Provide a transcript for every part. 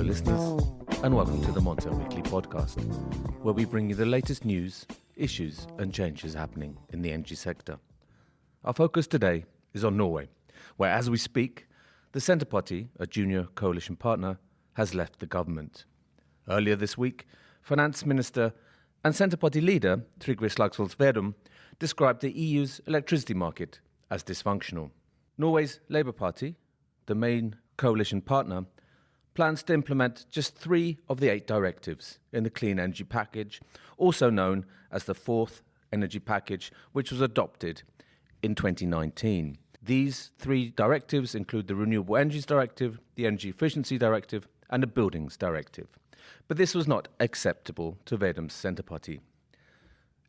listeners, and welcome to the Montel Weekly Podcast, where we bring you the latest news, issues and changes happening in the energy sector. Our focus today is on Norway, where as we speak, the Centre Party, a junior coalition partner, has left the government. Earlier this week, Finance Minister and Centre Party leader Trygve Slagsvold Vedum described the EU's electricity market as dysfunctional. Norway's Labour Party, the main coalition partner, plans to implement just 3 of the 8 directives in the Clean Energy Package, also known as the Fourth Energy Package, which was adopted in 2019. These 3 directives include the Renewable Energies Directive, the Energy Efficiency Directive, and the Buildings Directive. But this was not acceptable to Vedum's Centre Party.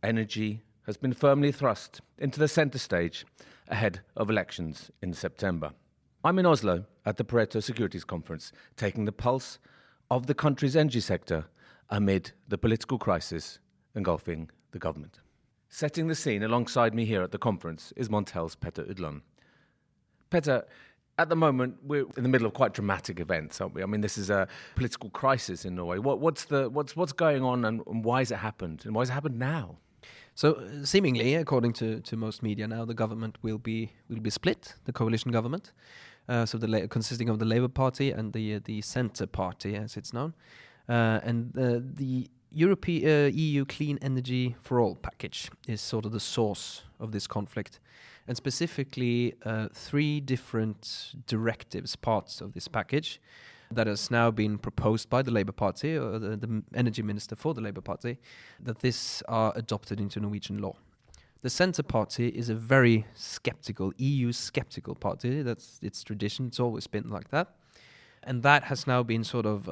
Energy has been firmly thrust into the centre stage ahead of elections in September. I'm in Oslo at the Pareto Securities conference, taking the pulse of the country's energy sector amid the political crisis engulfing the government. Setting the scene alongside me here at the conference is Montel's Petter Udland. Petter, at the moment we're in the middle of quite dramatic events, aren't we? I mean, this is a political crisis in Norway. What's going on, and why has it happened? And why has it happened now? So seemingly, according to most media now, the government will be split, the coalition government. Consisting of the Labour Party and the Centre Party, as it's known, and the EU Clean Energy for All package is sort of the source of this conflict, and specifically 3 different directives, parts of this package, that has now been proposed by the Labour Party, or the Energy Minister for the Labour Party, that this are adopted into Norwegian law. The Centre Party is a very skeptical, EU-skeptical party. That's its tradition. It's always been like that. And that has now been sort of,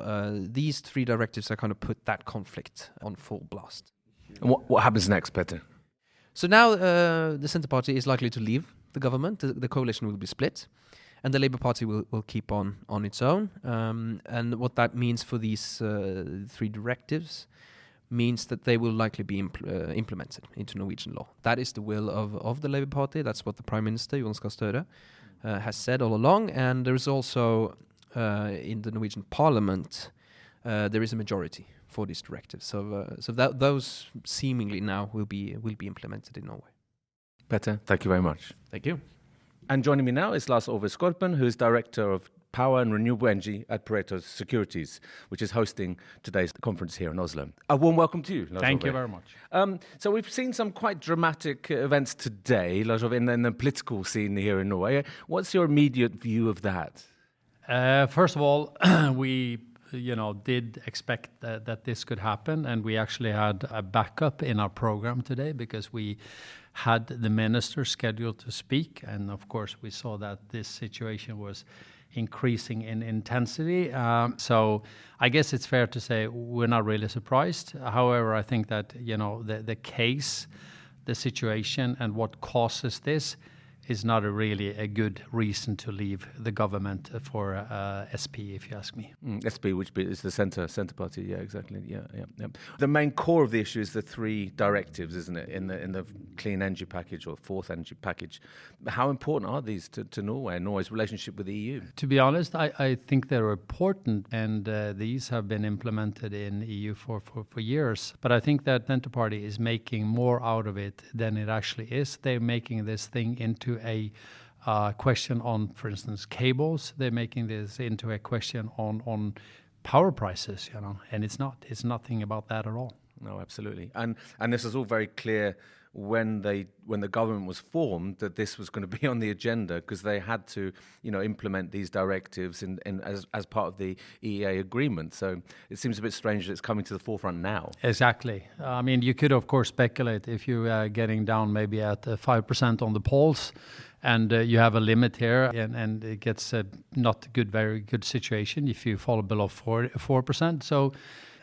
these 3 directives are kind of put that conflict on full blast. And what happens next, Petter? So now the Centre Party is likely to leave the government. The coalition will be split. And the Labour Party will keep on its own. And what that means for these 3 directives means that they will likely be implemented into Norwegian law. That is the will of the Labour Party. That's what the Prime Minister, Jonas Gahr Støre, has said all along. And there is also, in the Norwegian Parliament, there is a majority for these directives. So those seemingly now will be implemented in Norway. Petter, thank you very much. Thank you. And joining me now is Lars Ove Skorpen, who is Director of Power and Renewable Energy at Pareto Securities, which is hosting today's conference here in Oslo. A warm welcome to you, Lars Thank Ove. you very much. So we've seen some quite dramatic events today, Lars Ove, in the political scene here in Norway. What's your immediate view of that? First of all, we did expect that this could happen, and we actually had a backup in our program today because we had the minister scheduled to speak, and of course we saw that this situation was increasing in intensity. So I guess it's fair to say we're not really surprised. However, I think that the case, the situation, and what causes this is not really a good reason to leave the government for SP, if you ask me. SP, which is the Centre Party, yeah, exactly, yeah. The main core of the issue is the 3 directives, isn't it, in the Clean Energy Package or Fourth Energy Package. How important are these to Norway and Norway's relationship with the EU? To be honest, I think they're important, and these have been implemented in EU for years. But I think that Centre Party is making more out of it than it actually is. They're making this thing into a question on, for instance, cables. They're making this into a question on power prices, and it's not. It's nothing about that at all. No, absolutely. And this was all very clear when the government was formed, that this was going to be on the agenda, because they had to, implement these directives as part of the EEA agreement. So it seems a bit strange that it's coming to the forefront now. Exactly. I mean, you could, of course, speculate if you are getting down maybe at 5% on the polls, and you have a limit here, and it gets not a very good situation if you fall below 4%. So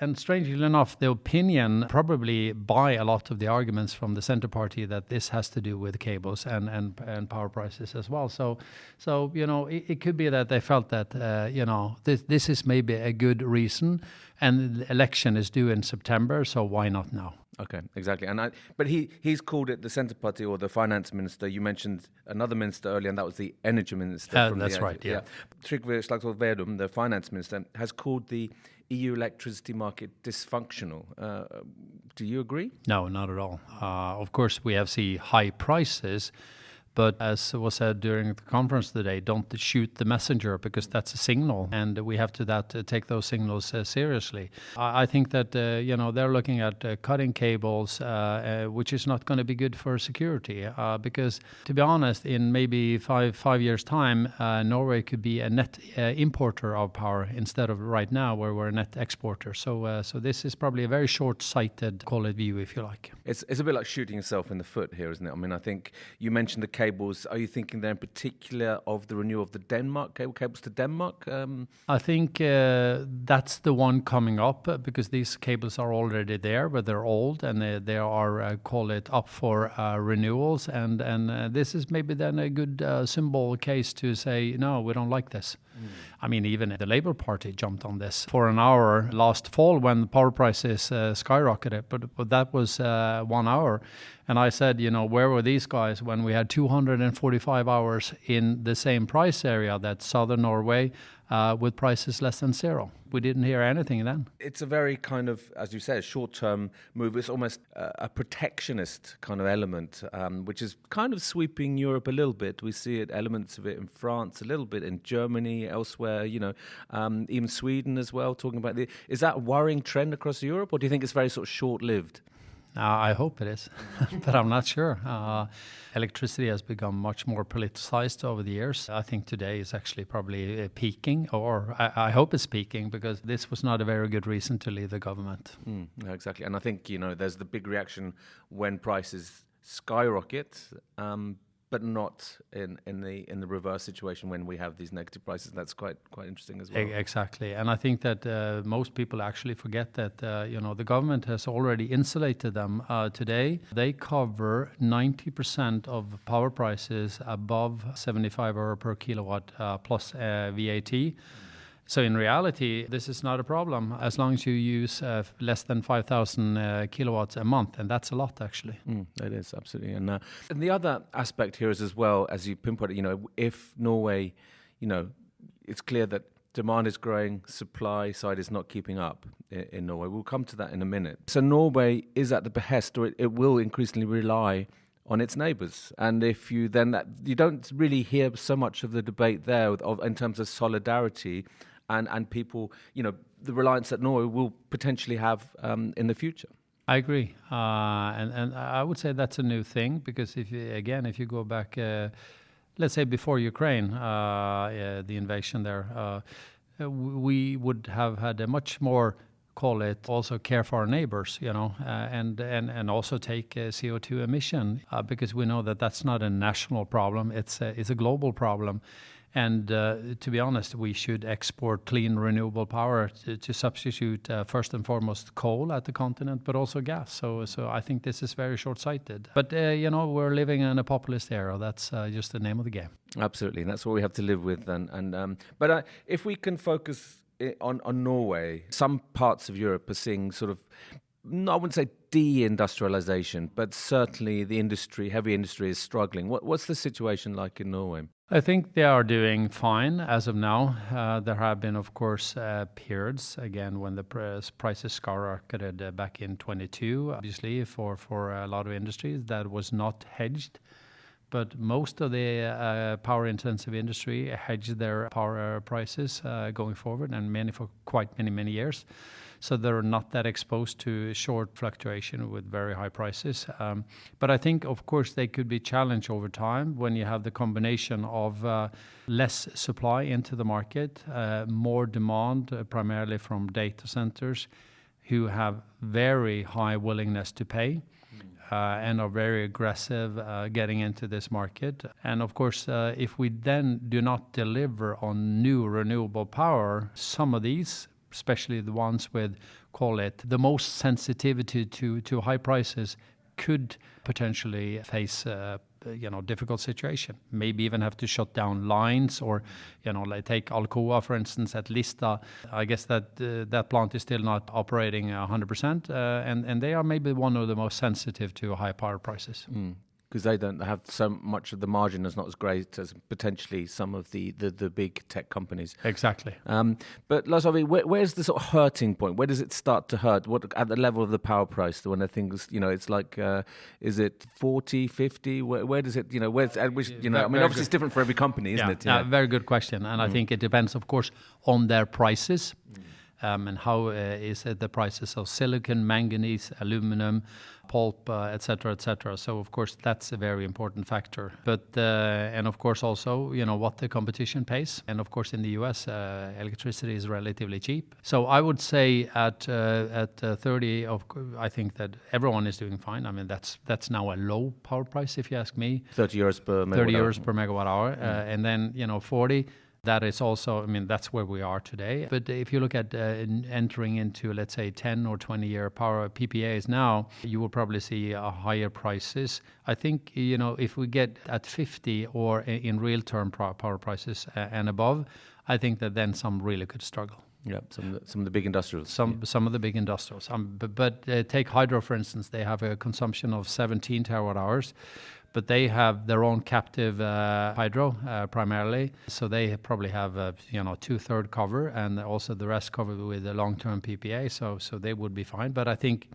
And strangely enough, the opinion probably buy a lot of the arguments from the center party that this has to do with cables and power prices as well. So it could be that they felt that this is maybe a good reason, and the election is due in September, so why not now? Okay, exactly. But he's called it the centre party or the finance minister. You mentioned another minister earlier, and that was the energy minister. That's right, yeah. Trygve Slagsvold Vedum, the finance minister, has called the EU electricity market dysfunctional. Do you agree? No, not at all. Of course, we have seen high prices, but as was said during the conference today, don't shoot the messenger, because that's a signal, and we have to take those signals seriously. I think that they're looking at cutting cables, which is not going to be good for security, because to be honest, in maybe five years' time, Norway could be a net importer of power instead of right now where we're a net exporter. So this is probably a very short-sighted, call it, view, if you like. It's a bit like shooting yourself in the foot here, isn't it? I mean, I think you mentioned the cables. Are you thinking there in particular of the renewal of the Denmark cables to Denmark? I think that's the one coming up, because these cables are already there, but they're old and they are call it up for renewals, and this is maybe then a good symbol case to say no, we don't like this. I mean, even the Labour Party jumped on this for an hour last fall when power prices skyrocketed, but that was 1 hour. And I said, where were these guys when we had 245 hours in the same price area, that's southern Norway, with prices less than zero? We didn't hear anything then. It's a very kind of, as you said, short-term move. It's almost a protectionist kind of element, which is kind of sweeping Europe a little bit. We see elements of it in France, a little bit in Germany, elsewhere, even Sweden as well, talking about is that a worrying trend across Europe, or do you think it's very sort of short-lived? I hope it is, but I'm not sure. Electricity has become much more politicized over the years. I think today is actually probably peaking, or I hope it's peaking, because this was not a very good reason to leave the government. No, exactly. And I think, there's the big reaction when prices skyrocket, but not in the reverse situation when we have these negative prices. That's quite interesting as well. Exactly, and I think that most people actually forget that the government has already insulated them today. They cover 90% of power prices above 75 euro per kilowatt plus VAT. So in reality, this is not a problem as long as you use less than 5,000 kilowatts a month, and that's a lot actually. It is, absolutely. And the other aspect here is, as well, as you pinpointed, if Norway, it's clear that demand is growing, supply side is not keeping up in Norway. We'll come to that in a minute. So Norway is at the behest, or it will increasingly rely on its neighbours. And if you then, you don't really hear so much of the debate there in terms of solidarity and people, the reliance that Norway will potentially have in the future. I agree. And I would say that's a new thing, because if you go back, let's say before Ukraine, the invasion there, we would have had a much more, call it, also care for our neighbors, and also take CO2 emission, because we know that that's not a national problem. It's a global problem. And to be honest, we should export clean renewable power to substitute first and foremost coal at the continent, but also gas. So I think this is very short-sighted. But we're living in a populist era. That's just the name of the game. Absolutely, and that's what we have to live with. But if we can focus on Norway, some parts of Europe are seeing sort of, I wouldn't say de-industrialization, but certainly the heavy industry is struggling. What's the situation like in Norway? I think they are doing fine as of now. There have been, of course, periods, again, when the prices skyrocketed back in 22, obviously, for a lot of industries that was not hedged. But most of the power-intensive industry hedged their power prices going forward, and many for quite many years. So they're not that exposed to short fluctuation with very high prices. But I think, of course, they could be challenged over time when you have the combination of less supply into the market, more demand, primarily from data centers, who have very high willingness to pay. And are very aggressive getting into this market. And of course, if we then do not deliver on new renewable power, some of these especially the ones with, call it, the most sensitivity to high prices, could potentially face difficult situation. Maybe even have to shut down lines, or like take Alcoa, for instance, at Lista. I guess that that plant is still not operating 100%, and they are maybe one of the most sensitive to high power prices. Because they don't have so much of the margin is not as great as potentially some of the big tech companies. Exactly. But Lars Ove, where's the sort of hurting point? Where does it start to hurt? What at the level of the power price? When I think it's like, is it 40, 50? Where does it? Where's at which? I mean, obviously it's different for every company, isn't it? Yeah, very good question, and I think it depends, of course, on their prices. And how is it the prices of silicon, manganese, aluminum, pulp, etc., etc. So of course that's a very important factor. But and of course also what the competition pays. And of course in the US electricity is relatively cheap. So I would say at 30, I think that everyone is doing fine. I mean that's now a low power price if you ask me. 30 euros per megawatt 30 hour. euros per megawatt hour, and then 40. That is also, I mean, that's where we are today. But if you look at entering into, let's say, 10 or 20-year power PPAs now, you will probably see higher prices. I think, if we get at 50 or in real term power prices and above, I think that then some really could struggle. Yeah, some of the big industrials. Some of the big industrials. But take hydro, for instance. They have a consumption of 17 terawatt hours. But they have their own captive hydro primarily, so they probably have 2/3 cover, and also the rest covered with a long-term PPA. So they would be fine. But I think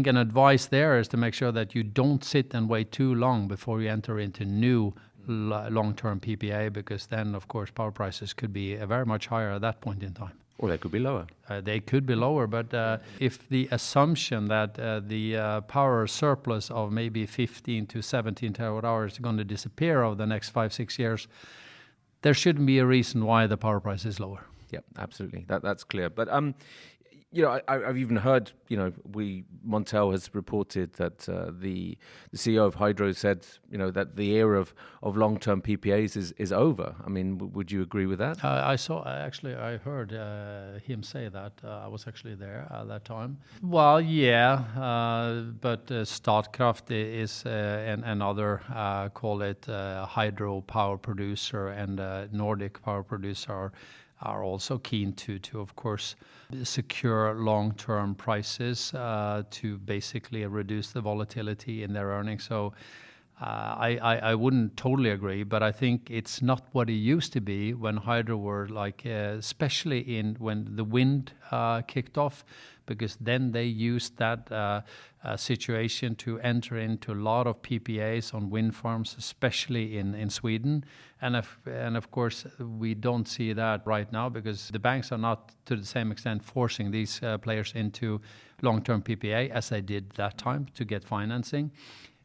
an advice there is to make sure that you don't sit and wait too long before you enter into new long-term PPA, because then of course power prices could be very much higher at that point in time. Or they could be lower. They could be lower, but if the assumption that the power surplus of maybe 15 to 17 terawatt hours is going to disappear over the next 5-6 years, there shouldn't be a reason why the power price is lower. Yeah, absolutely. That's clear. But I've even heard, Montel has reported that the CEO of Hydro said, that the era of long-term PPAs is over. I mean, would you agree with that? I heard him say that. I was actually there at that time. Well, yeah, but Statkraft is another, call it hydro power producer, and Nordic power producer are also keen to of course secure long-term prices to basically reduce the volatility in their earnings. So I wouldn't totally agree, but I think it's not what it used to be when hydro were like, especially when the wind kicked off, because then they used that situation to enter into a lot of PPAs on wind farms, especially in Sweden. And of course, we don't see that right now because the banks are not to the same extent forcing these players into long-term PPA as they did that time to get financing.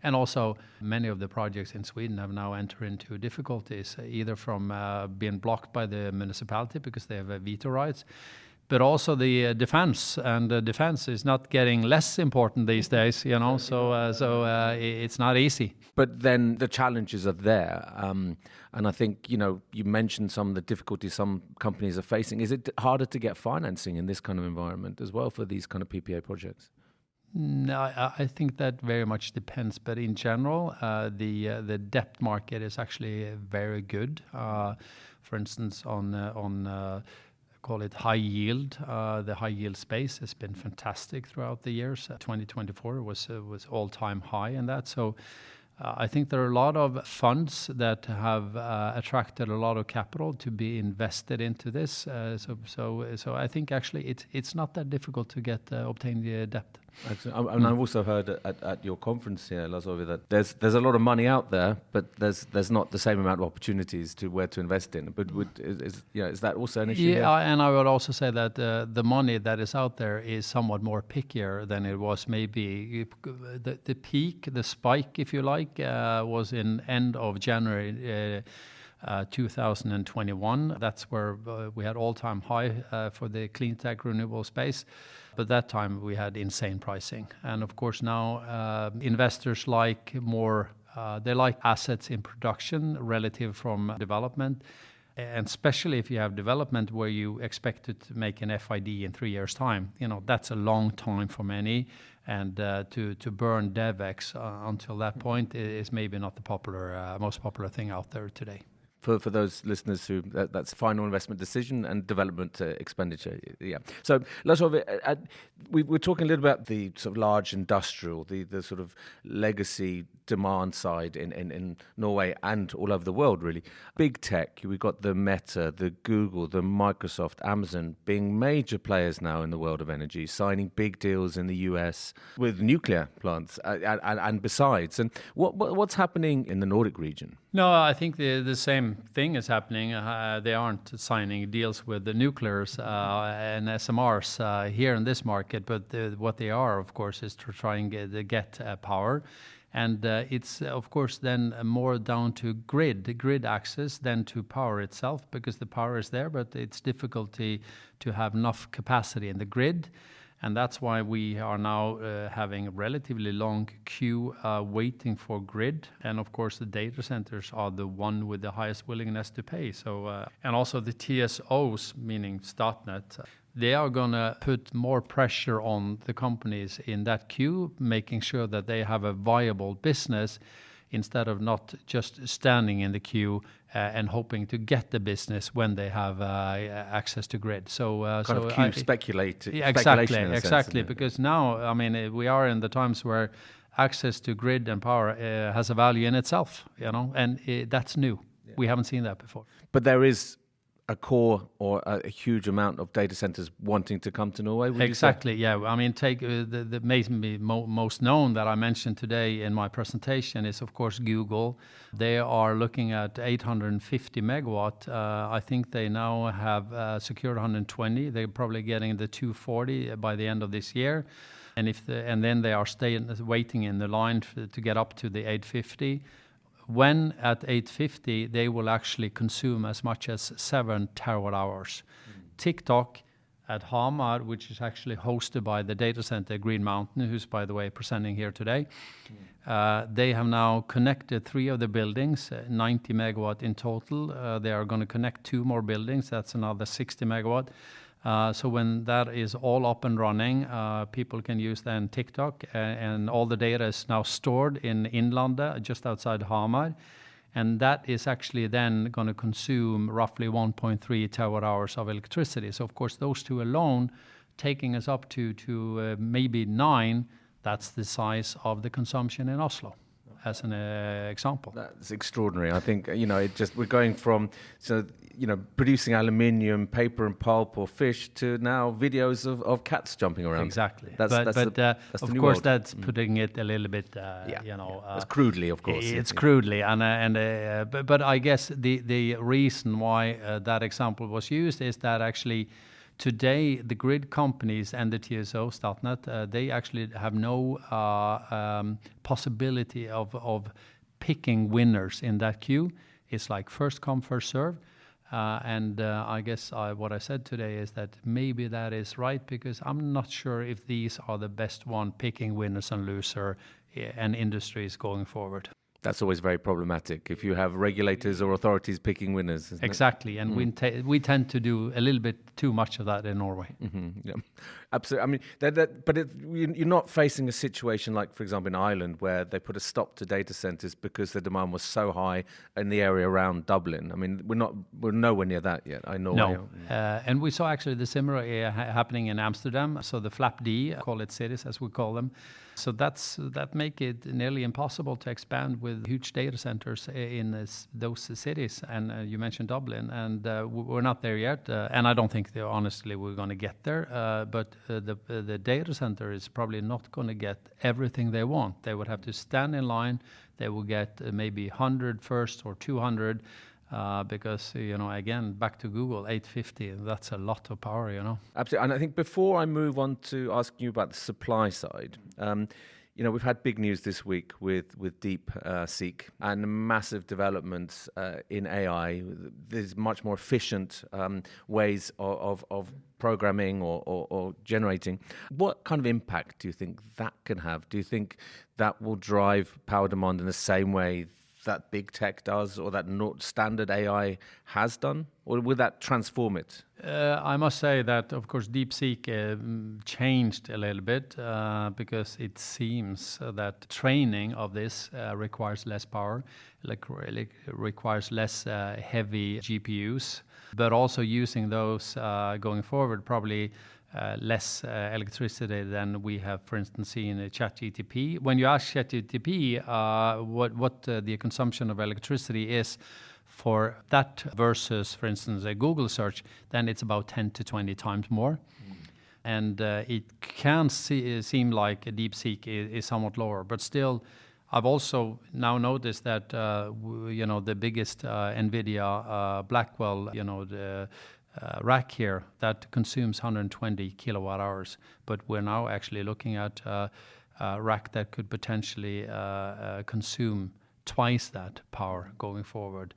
And also, many of the projects in Sweden have now entered into difficulties, either from being blocked by the municipality because they have veto rights, but also the defense. And the defense is not getting less important these days, so it's not easy. But then the challenges are there. And I think, you mentioned some of the difficulties some companies are facing. Is it harder to get financing in this kind of environment as well for these kind of PPA projects? No, I think that very much depends. But in general, the debt market is actually very good. For instance, on call it high yield, the high yield space has been fantastic throughout the years. 2024 was all-time high in that. So I think there are a lot of funds that have attracted a lot of capital to be invested into this. So I think actually it's not that difficult to obtain the debt. And I've also heard at your conference here, Lars Ove, that there's a lot of money out there, but there's not the same amount of opportunities to where to invest in. But is that also an issue? Yeah, and I would also say that the money that is out there is somewhat more pickier than it was maybe. The peak, the spike, if you like, was in end of January 2021. That's where we had all-time high for the clean tech renewable space. But that time we had insane pricing. And of course now investors like more, they like assets in production relative from development. And especially if you have development where you expect to make an FID in 3 years' time, that's a long time for many. And to burn DevEx until that point is maybe not the most popular thing out there today. For those listeners who that's final investment decision and development expenditure. Yeah. So Lars Ove, we were talking a little about the sort of large industrial, the sort of legacy demand side in Norway and all over the world, really. Big tech, we've got the Meta, the Google, the Microsoft, Amazon being major players now in the world of energy, signing big deals in the US with nuclear plants and besides. And what's happening in the Nordic region? No, I think the same thing is happening. They aren't signing deals with the nuclears and SMRs here in this market, but what they are, of course, is to try and get power. And it's, of course, then more down to grid access than to power itself, because the power is there, but it's difficulty to have enough capacity in the grid. And that's why we are now having a relatively long queue waiting for grid. And of course, the data centers are the one with the highest willingness to pay. So, and also the TSOs, meaning Statnett, they are going to put more pressure on the companies in that queue, making sure that they have a viable business instead of not just standing in the queue and hoping to get the business when they have access to grid. So, speculation. Yeah, exactly. Because now, I mean, we are in the times where access to grid and power has a value in itself, and that's new. Yeah. We haven't seen that before. But there is a core or a huge amount of data centers wanting to come to Norway? Exactly, yeah. I mean, take the maybe most known that I mentioned today in my presentation is, of course, Google. They are looking at 850 megawatt. I think they now have secured 120. They're probably getting the 240 by the end of this year. And then they are waiting in the line to get up to the 850. When at 850, they will actually consume as much as 7 terawatt hours. TikTok at Hamar, which is actually hosted by the data center Green Mountain, who's, by the way, presenting here today. They have now connected 3 of the buildings, 90 megawatt in total. They are going to connect 2 more buildings. That's another 60 megawatt. So when that is all up and running, people can use then TikTok, and all the data is now stored in Udland, just outside Hamar. And that is actually then going to consume roughly 1.3 terawatt hours of electricity. So, of course, those 2 alone, taking us up to maybe 9, that's the size of the consumption in Oslo, as an example. That's extraordinary. I think, we're going from producing aluminium, paper and pulp or fish to now videos of cats jumping around. Exactly. That's of course, that's putting it a little bit, That's crudely, of course. It's crudely. But I guess the reason why that example was used is that actually today the grid companies and the TSO, Statnett, they actually have no possibility of picking winners in that queue. It's like first come, first serve. And I guess what I said today is that maybe that is right, because I'm not sure if these are the best one picking winners and losers and industries going forward. That's always very problematic if you have regulators or authorities picking winners. Exactly, and we tend to do a little bit too much of that in Norway. Yeah, absolutely. I mean, but you're not facing a situation like, for example, in Ireland, where they put a stop to data centers because the demand was so high in the area around Dublin. I mean, we're nowhere near that yet. I know. No, and we saw actually the similar happening in Amsterdam. So the flap D, call it cities as we call them. So that make it nearly impossible to expand with huge data centers in those cities. And you mentioned Dublin, and we're not there yet. And I don't think, honestly, we're going to get there. But the data center is probably not going to get everything they want. They would have to stand in line. They will get maybe 100 first or 200. Because, again, back to Google, 850, that's a lot of power, Absolutely. And I think before I move on to asking you about the supply side, we've had big news this week with DeepSeek and massive developments in AI. There's much more efficient ways of programming or generating. What kind of impact do you think that can have? Do you think that will drive power demand in the same way that big tech does or that standard AI has done? Or will that transform it? I must say that, of course, DeepSeek changed a little bit because it seems that training of this requires less power, requires less heavy GPUs, but also using those going forward probably less electricity than we have, for instance, seen in ChatGPT. When you ask ChatGPT what the consumption of electricity is for that versus, for instance, a Google search, then it's about 10 to 20 times more. And it can seem like a DeepSeek is somewhat lower, but still, I've also now noticed that the biggest NVIDIA Blackwell, the rack here that consumes 120 kilowatt hours, but we're now actually looking at a rack that could potentially consume twice that power going forward,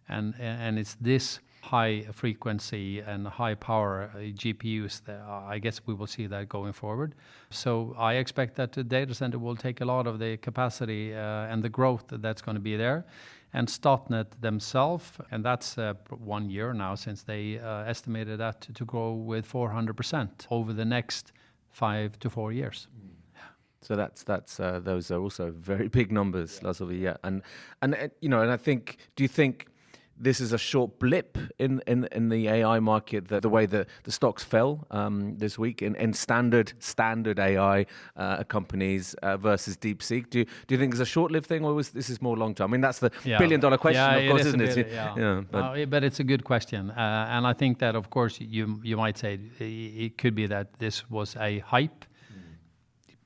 and it's this high frequency and high power GPUs that I guess we will see that going forward. So I expect that the data center will take a lot of the capacity and the growth that's going to be there. And Statnett themselves, and that's 1 year now since they estimated that to grow with 400% over the next 5 to 4 years. So that's those are also very big numbers, Lars Ove. Yeah, and I think, do you think this is a short blip in the AI market, the way the stocks fell this week in standard AI companies versus DeepSeek? Do you think it's a short-lived thing, or this is more long-term? I mean, that's the billion-dollar question, of course, isn't it? But it's a good question. And I think that, of course, you might say it could be that this was a hype.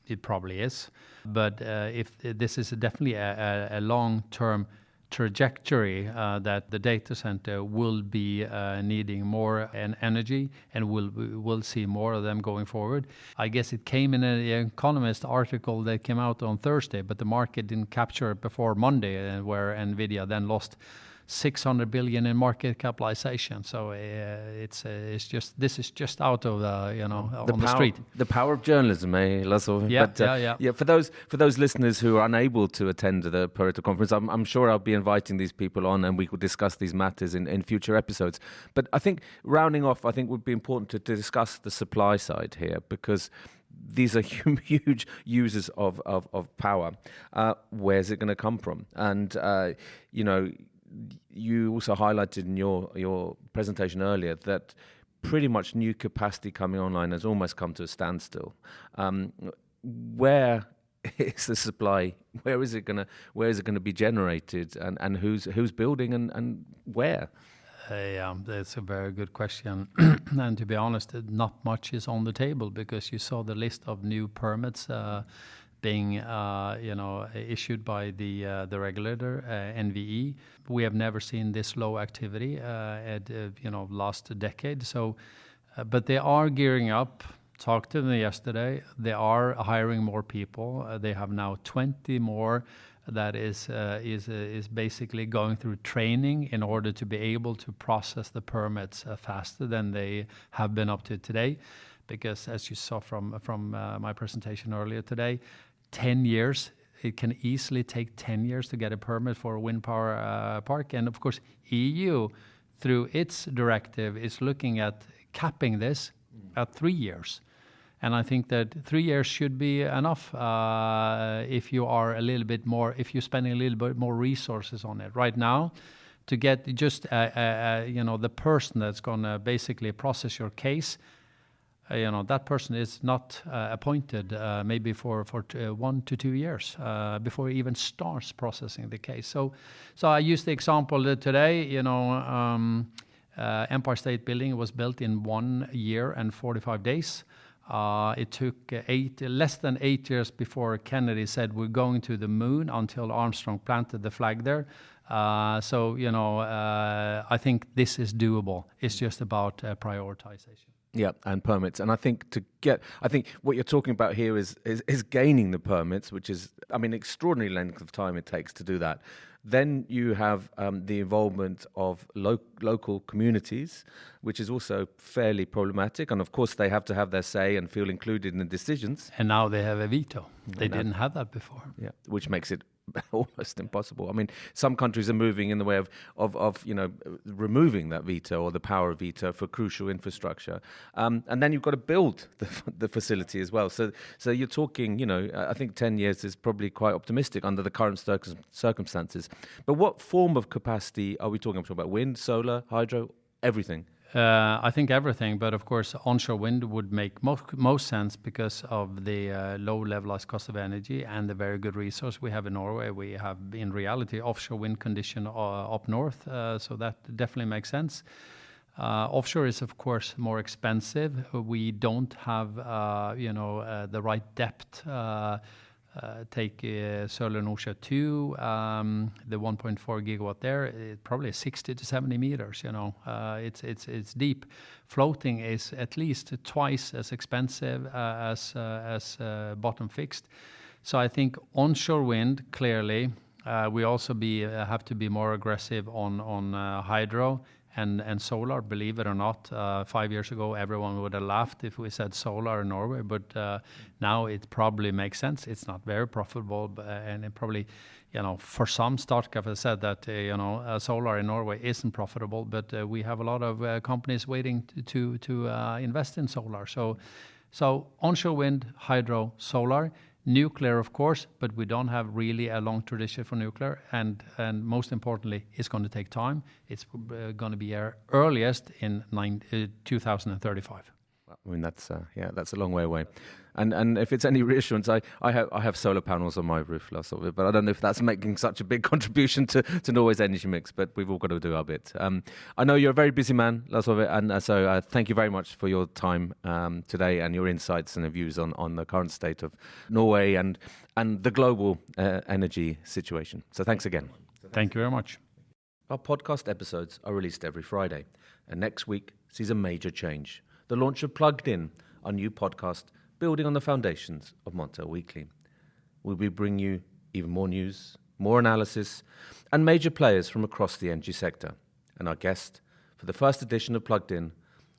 It probably is. But if this is definitely a long-term trajectory that the data center will be needing more energy, and we'll see more of them going forward. I guess it came in an Economist article that came out on Thursday, but the market didn't capture it before Monday, where NVIDIA then lost 600 billion in market capitalization. So this is just out of the street. The power of journalism, Lars Ove? Yeah. For those listeners who are unable to attend the Pareto conference, I'm sure I'll be inviting these people on, and we could discuss these matters in future episodes. But I think rounding off, would be important to discuss the supply side here, because these are huge users of power. Where's it going to come from? And you also highlighted in your presentation earlier that pretty much new capacity coming online has almost come to a standstill. Where is the supply? Where is it gonna be generated? And who's building and where? That's a very good question. And to be honest, not much is on the table, because you saw the list of new permits being issued by the regulator, NVE. We have never seen this low activity at last decade. So, but they are gearing up. Talked to them yesterday. They are hiring more people. They have now 20 more that is basically going through training in order to be able to process the permits faster than they have been up to today. Because as you saw from my presentation earlier today, 10 years, it can easily take 10 years to get a permit for a wind power park. And of course, EU, through its directive, is looking at capping this at 3 years. And I think that 3 years should be enough if you are if you're spending a little bit more resources on it. Right now, to get just the person that's going to basically process your case, that person is not appointed maybe for 1 to 2 years before he even starts processing the case. So I used the example that today, Empire State Building was built in 1 year and 45 days. It took less than 8 years before Kennedy said we're going to the moon until Armstrong planted the flag there. I think this is doable. It's just about prioritization. Yeah, and permits. And I think what you're talking about here is gaining the permits, which is, extraordinary length of time it takes to do that. Then you have the involvement of local communities, which is also fairly problematic. And of course, they have to have their say and feel included in the decisions. And now they have a veto. They didn't have that before. Yeah, which makes it almost impossible. I mean, some countries are moving in the way of removing that veto or the power of veto for crucial infrastructure, and then you've got to build the facility as well. So you're talking, I think 10 years is probably quite optimistic under the current circumstances. But what form of capacity are we talking about? About wind, solar, hydro, everything? I think everything, but of course onshore wind would make most sense because of the low levelized cost of energy and the very good resource we have in Norway. We have, in reality, offshore wind condition up north, so that definitely makes sense. Offshore is, of course, more expensive. We don't have, the right depth. Take Solar Nordsjö 2, the 1.4 gigawatt there, it probably 60 to 70 meters. It's deep. Floating is at least twice as expensive as bottom fixed. So I think onshore wind, clearly, we also have to be more aggressive on hydro. And solar, believe it or not, 5 years ago, everyone would have laughed if we said solar in Norway, but now it probably makes sense. It's not very profitable, and it probably, for some, Statkraft has said that, solar in Norway isn't profitable, but we have a lot of companies waiting to invest in solar. So onshore wind, hydro, solar. Nuclear, of course, but we don't have really a long tradition for nuclear, and most importantly, it's going to take time. It's going to be earliest in 2035. I mean, that's a long way away. And if it's any reassurance, I have solar panels on my roof, Lars Ove, but I don't know if that's making such a big contribution to Norway's energy mix, but we've all got to do our bit. I know you're a very busy man, Lars Ove, and so thank you very much for your time today and your insights and views on the current state of Norway and the global energy situation. So thanks again. Thank you very much. Our podcast episodes are released every Friday, and next week sees a major change. The launch of Plugged In, our new podcast building on the foundations of Montel Weekly. We'll be bringing you even more news, more analysis, and major players from across the energy sector. And our guest for the first edition of Plugged In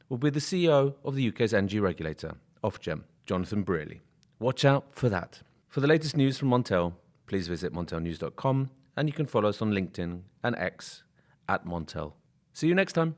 will be the CEO of the UK's energy regulator, Ofgem, Jonathan Brearley. Watch out for that. For the latest news from Montel, please visit montelnews.com, and you can follow us on LinkedIn and X @Montel. See you next time.